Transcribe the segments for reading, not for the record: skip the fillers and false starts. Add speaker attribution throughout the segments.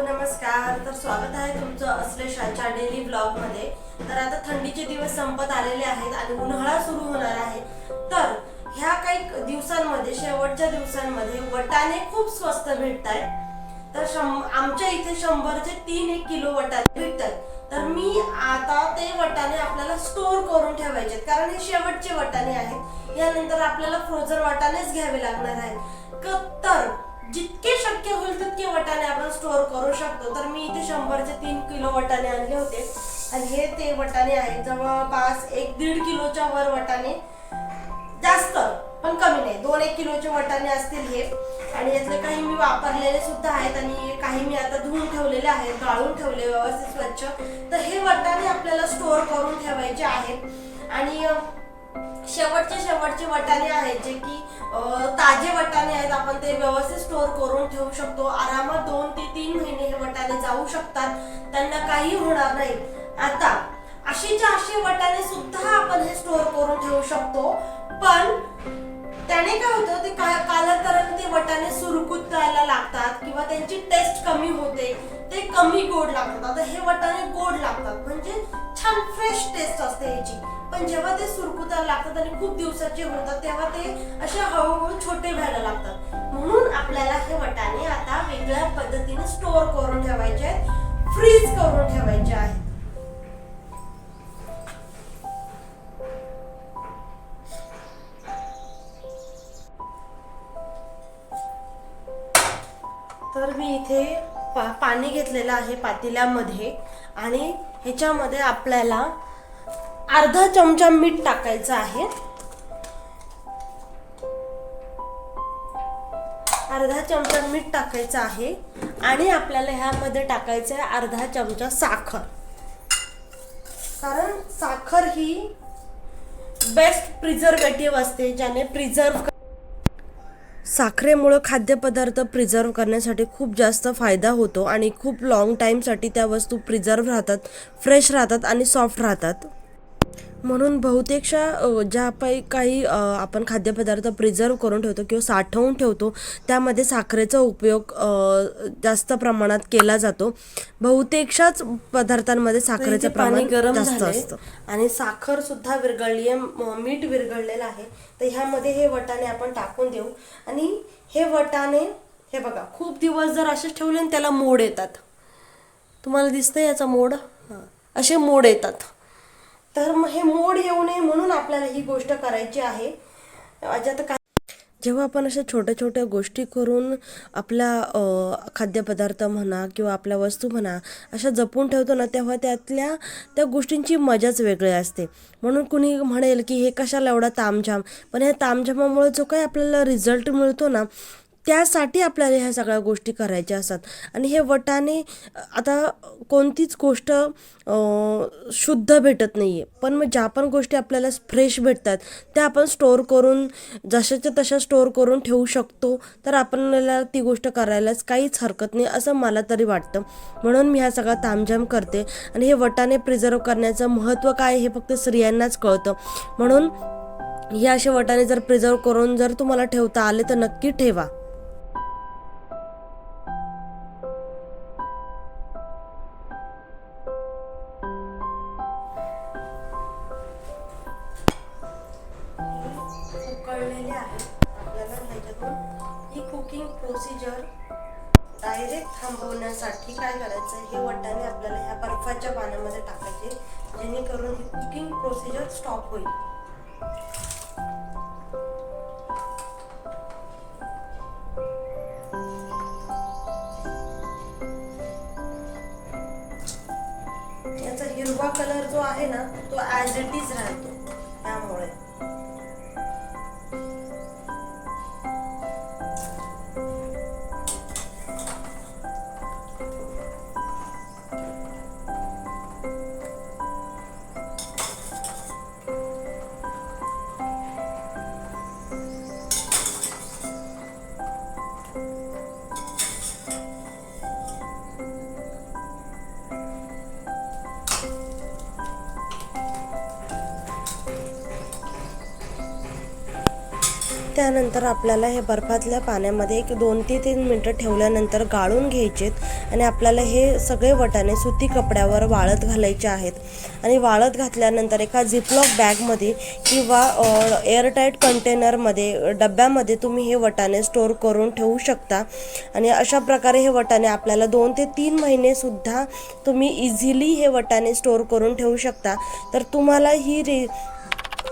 Speaker 1: नमस्कार. तर स्वागत आहे तुमचं अश्लेषाच्या डेली ब्लॉग मध्ये. तर आता थंडीचे दिवस संपत आलेले आहेत आणि उन्हाळा सुरू होणार आहे. तर ह्या काही दिवसांमध्ये, शेवटच्या दिवसांमध्ये वटाणे खूप स्वस्त भेटत आहेत. तर आमच्या इथे 100 चे 3 किलो वटाणे भेटतात. तर मी आता ते वटाणे आपल्याला स्टोर करून ठेवायचे, कारण हे शेवटचे वटाणे आहेत. यानंतर आपल्याला फ्रोझन वटाणेच घ्यावे लागणार आहेत. तर जितके शक्य होईल तितके वटाणे आपण स्टोर करू शकतो. तर मी इथे 100 चे 3 किलो वटाणे आणले होते आणि हे ते वटाणे आहेत. जवळपास 1-1.5 किलोच्या वर वटाणे, जास्त पण कमी नाही, 2-1 किलोचे वटाणे असतील हे. आणि यातले काही मी वापरलेले सुद्धा आहेत आणि काही मी आता धुवून ठेवलेले आहेत, गाळून ठेवले व्यवस्थित स्वच्छ. तर हे वटाणे आपल्याला स्टोर करून ठेवायचे आहेत. आणि शेवटचे वटाणे आहेत जे की ताजे वटाणे आहेत, आपण ते व्यवस्थित स्टोर करून ठेवू शकतो. आरामात 2 ते 3 महिने हे वटाणे जाऊ शकतात, त्यांना काही होणार नाही. आता असे वटाणे सुद्धा आपण हे स्टोर करून ठेवू शकतो, पण त्याने काय होतं, ते कालांतराने ते वटाणे सुरकुतायला लागतात किंवा त्यांची टेस्ट कमी होते, ते कमी गोड लागतात. आता हे वटाणे गोड लागतात, म्हणजे छान फ्रेश टेस्ट असते याची. पण जेव्हा ते सुरकुतायला लागतात आणि खूप दिवसाचे होतात, तेव्हा ते असे हळूहळू छोटे व्हायला लागतात. म्हणून आपल्याला हे वटाणे आता वेगळ्या पद्धतीने स्टोर करून ठेवायचे आहेत, फ्रीज करून ठेवायचे आहेत. तर मी इथे पाणी घेतलेलं आहे पातेल्यामध्ये आणि ह्याच्यामध्ये आपल्याला अर्धा चमचा मीठ टाकायचं आहे. अर्धा चमचा मीठ टाकायचं आहे आणि आपल्याला ह्यामध्ये टाकायचं आहे अर्धा चमचा साखर. कारण साखर ही बेस्ट प्रिझर्वेटिव्ह असते, ज्याने साखरेमुळे खाद्यपदार्थ प्रिझर्व करण्यासाठी खूप जास्त फायदा होतो आणि खूप लॉंग टाईमसाठी त्या वस्तू प्रिझर्व राहतात, फ्रेश राहतात आणि सॉफ्ट राहतात. म्हणून बहुतेकशा ज्या काही आपण खाद्यपदार्थ प्रिझर्व करून ठेवतो किंवा साठवून ठेवतो, त्यामध्ये साखरेचा उपयोग जास्त प्रमाणात केला जातो. बहुतेकशाच पदार्थांमध्ये साखरेचं प्रमाण जास्त असतं. आणि साखर सुद्धा विरघळली आहे, मीठ विरघळलेलं आहे. तर ह्यामध्ये हे वटाणे आपण टाकून देऊ. आणि हे वटाणे, हे बघा, खूप दिवस जर असेच ठेवले आणि त्याला मोड येतात. तुम्हाला दिसतंय याचा मोड? असे मोड येतात. तर मग हे मोड येऊ नये म्हणून आपल्याला ही गोष्ट करायची आहे. जेव्हा आपण अशा छोट्या छोट्या गोष्टी करून आपला खाद्यपदार्थ म्हणा किंवा आपल्या वस्तू म्हणा अशा जपून ठेवतो ना, तेव्हा त्या गोष्टींची मजाच वेगळी असते. म्हणून कुणी म्हणेल की हे कशाला एवढा तामझाम, पण ह्या तामझामामुळे जो काही आपल्याला रिझल्ट मिळतो ना, त्यासाठी आपल्याला ह्या सगळ्या गोष्टी करायच्या असतात. आणि हे वटाणे, आता कोणतीच गोष्ट शुद्ध भेटत नाही आहे, पण मग ज्या पण गोष्टी आपल्याला फ्रेश भेटतात त्या आपण स्टोर करून जशाच्या तशा स्टोर करून ठेवू शकतो. तर आपल्याला ती गोष्ट करायलाच काहीच हरकत नाही असं मला तरी वाटतं. म्हणून मी हा सगळा तामझाम करते. आणि हे वटाणे प्रिझर्व करण्याचं महत्त्व काय हे फक्त स्त्रियांनाच कळतं. म्हणून हे असे वटाणे जर प्रिझर्व करून जर तुम्हाला ठेवता आले तर नक्की ठेवा. आपल्याला ह्याच्यातून ही कुकिंग प्रोसिजर डायरेक्ट थांबवण्यासाठी काय करायचं, हे वटाणे आपल्याला ह्या बर्फाच्या पाण्यामध्ये टाकायचे, जेणेकरून ही कुकिंग प्रोसिजर स्टॉप होईल. याचा हिरवा कलर जो आहे ना, तो ॲज इट इज राहतो. त्यामुळे त्यानंतर आपल्याला हे बर्फातल्या पाण्यामध्ये एक 2 ते 3 मिनटं ठेवल्यानंतर गाळून घ्यायचेत आणि आपल्याला हे सगळे वाटाणे सुती कपड्यावर वाळत घालायचे आहेत आणि वाळत घातल्यानंतर एका झिपलॉक बॅगमध्ये किंवा एअरटाईट कंटेनरमध्ये डब्यामध्ये तुम्ही हे वाटाणे स्टोअर करून ठेवू शकता आणि अशा प्रकारे हे वाटाणे आपल्याला 2 ते 3 महिनेसुद्धा तुम्ही इझिली हे वाटाणे स्टोअर करून ठेवू शकता. तर तुम्हाला ही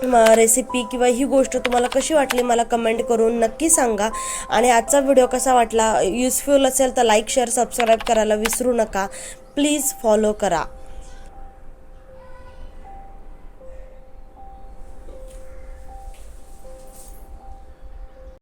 Speaker 1: रेसिपी किंवा ही गोष्ट तुम्हाला कशी वाटली मला कमेंट करून नक्की सांगा आणि आजचा व्हिडिओ कसा वाटला, युजफुल असेल तर लाईक शेअर सबस्क्राईब करायला विसरू नका. प्लीज फॉलो करा.